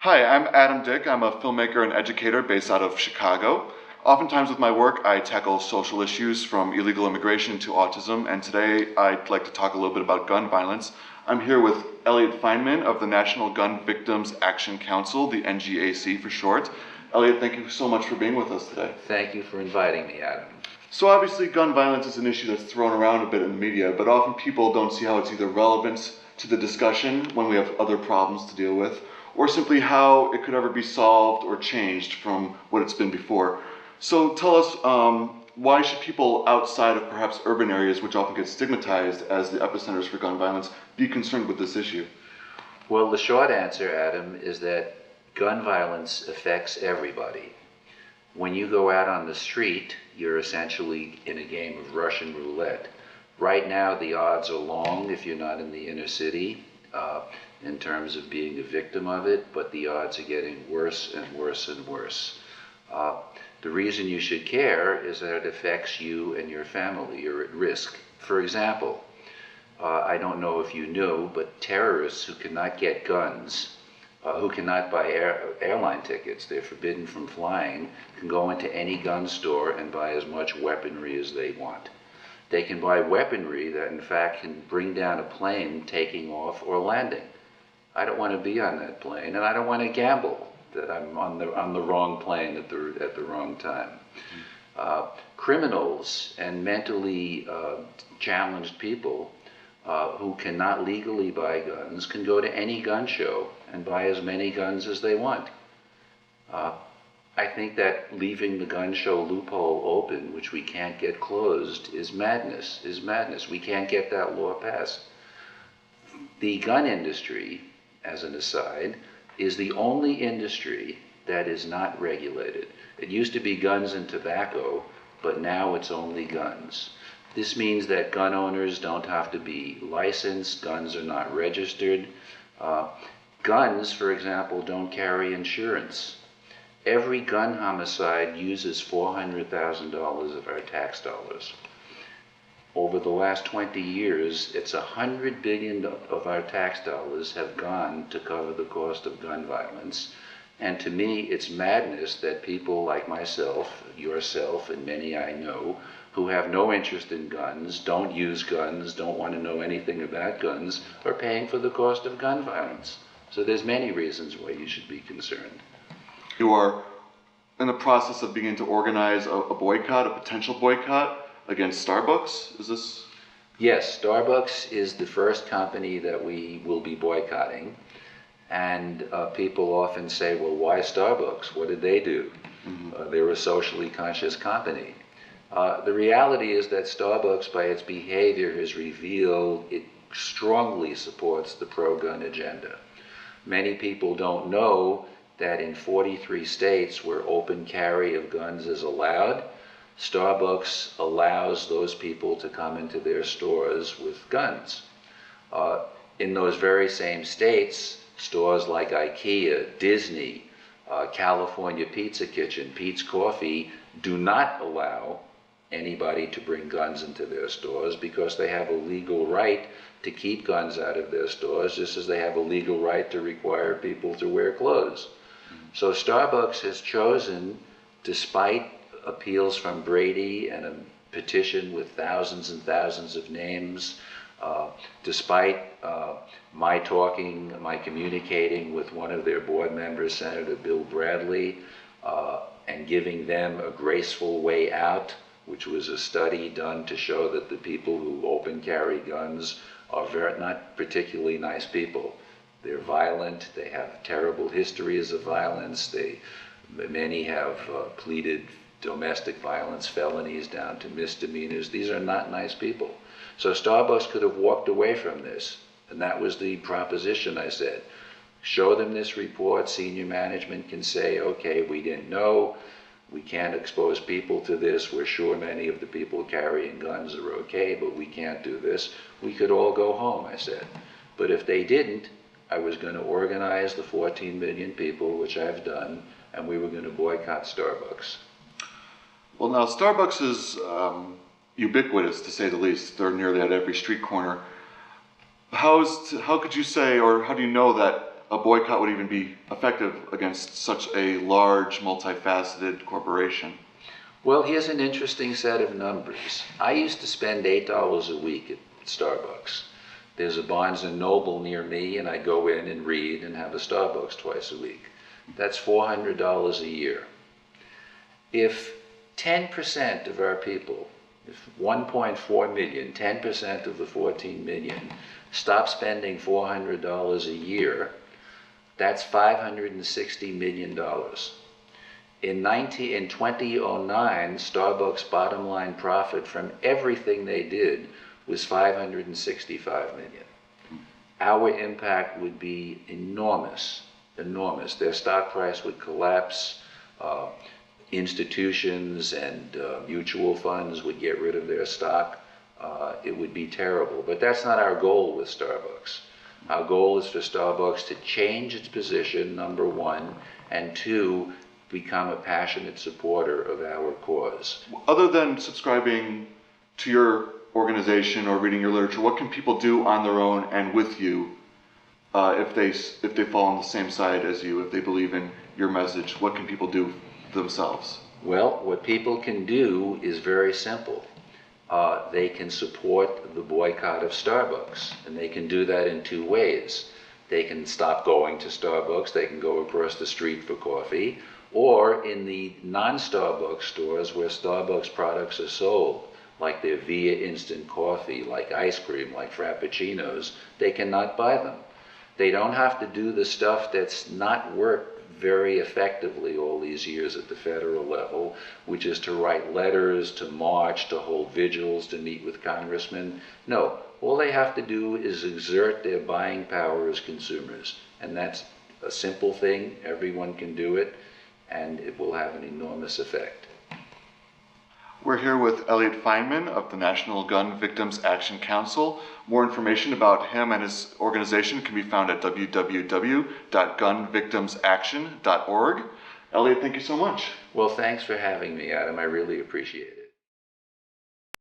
Hi, I'm Adam Dick. I'm a filmmaker and educator based out of Chicago. Oftentimes with my work, I tackle social issues from illegal immigration to autism, and today I'd like to talk a little bit about gun violence. I'm here with Elliot Fineman of the National Gun Victims Action Council, the NGAC for short. Elliot, thank you so much for being with us today. Thank you for inviting me, Adam. So obviously gun violence is an issue that's thrown around a bit in the media, but often people don't see how it's either relevant to the discussion when we have other problems to deal with, or simply how it could ever be solved or changed from what it's been before. So tell us, why should people outside of perhaps urban areas, which often get stigmatized as the epicenters for gun violence, be concerned with this issue? Well, the short answer, Adam, is that gun violence affects everybody. When you go out on the street, you're essentially in a game of Russian roulette. Right now, the odds are long if you're not in the inner city in terms of being a victim of it, but the odds are getting worse and worse and worse. The reason you should care is that it affects you and your family. You're at risk. For example, I don't know if you knew, but terrorists who cannot get guns, who cannot buy airline tickets, they're forbidden from flying, can go into any gun store and buy as much weaponry as they want. They can buy weaponry that in fact can bring down a plane taking off or landing. I don't want to be on that plane, and I don't want to gamble that I'm on the wrong plane at the wrong time. Criminals and mentally challenged people who cannot legally buy guns can go to any gun show and buy as many guns as they want. I think that leaving the gun show loophole open, which we can't get closed, is madness. We can't get that law passed. The gun industry, as an aside, is the only industry that is not regulated. It used to be guns and tobacco, but now it's only guns. This means that gun owners don't have to be licensed, guns are not registered. Guns, for example, don't carry insurance. Every gun homicide uses $400,000 of our tax dollars. Over the last 20 years, it's $100 billion of our tax dollars have gone to cover the cost of gun violence. And to me, it's madness that people like myself, yourself, and many I know, who have no interest in guns, don't use guns, don't want to know anything about guns, are paying for the cost of gun violence. So there's many reasons why you should be concerned. You are in the process of beginning to organize a boycott, a potential boycott against Starbucks? Is this? Yes, Starbucks is the first company that we will be boycotting. And people often say, well, why Starbucks? What did they do? Mm-hmm. They're a socially conscious company. The reality is that Starbucks, by its behavior, has revealed it strongly supports the pro-gun agenda. Many people don't know that in 43 states where open carry of guns is allowed, Starbucks allows those people to come into their stores with guns. In those very same states, stores like IKEA, Disney, California Pizza Kitchen, Pete's Coffee do not allow anybody to bring guns into their stores because they have a legal right to keep guns out of their stores, just as they have a legal right to require people to wear clothes. So Starbucks has chosen, despite appeals from Brady and a petition with thousands and thousands of names, despite my communicating with one of their board members, Senator Bill Bradley, and giving them a graceful way out, which was a study done to show that the people who open carry guns are not particularly nice people. They're violent, they have terrible histories of violence, many have pleaded domestic violence felonies down to misdemeanors. These are not nice people. So Starbucks could have walked away from this, and that was the proposition I said. Show them this report, senior management can say, okay, we didn't know, we can't expose people to this, we're sure many of the people carrying guns are okay, but we can't do this. We could all go home, I said. But if they didn't, I was going to organize the 14 million people, which I've done, and we were going to boycott Starbucks. Well, now Starbucks is ubiquitous, to say the least. They're nearly at every street corner. How could you say, or how do you know that a boycott would even be effective against such a large, multifaceted corporation? Well, here's an interesting set of numbers. I used to spend $8 a week at Starbucks. There's a Barnes & Noble near me, and I go in and read and have a Starbucks twice a week. That's $400 a year. If 10% of our people, if 1.4 million, 10% of the 14 million, stop spending $400 a year, that's $560 million. In 2009, Starbucks' bottom line profit from everything they did was $565 million. Our impact would be enormous, enormous. Their stock price would collapse. Institutions and mutual funds would get rid of their stock. It would be terrible. But that's not our goal with Starbucks. Our goal is for Starbucks to change its position, number one, and two, become a passionate supporter of our cause. Other than subscribing to your organization or reading your literature, what can people do on their own and with you if they fall on the same side as you, if they believe in your message? What can people do themselves? Well, what people can do is very simple. They can support the boycott of Starbucks, and they can do that in two ways. They can stop going to Starbucks, they can go across the street for coffee, or in the non-Starbucks stores where Starbucks products are sold, like their Via instant coffee, like ice cream, like frappuccinos, they cannot buy them. They don't have to do the stuff that's not worked very effectively all these years at the federal level, which is to write letters, to march, to hold vigils, to meet with congressmen. No, all they have to do is exert their buying power as consumers. And that's a simple thing, everyone can do it, and it will have an enormous effect. We're here with Elliot Fineman of the National Gun Victims Action Council. More information about him and his organization can be found at www.gunvictimsaction.org. Elliot, thank you so much. Well, thanks for having me, Adam. I really appreciate it.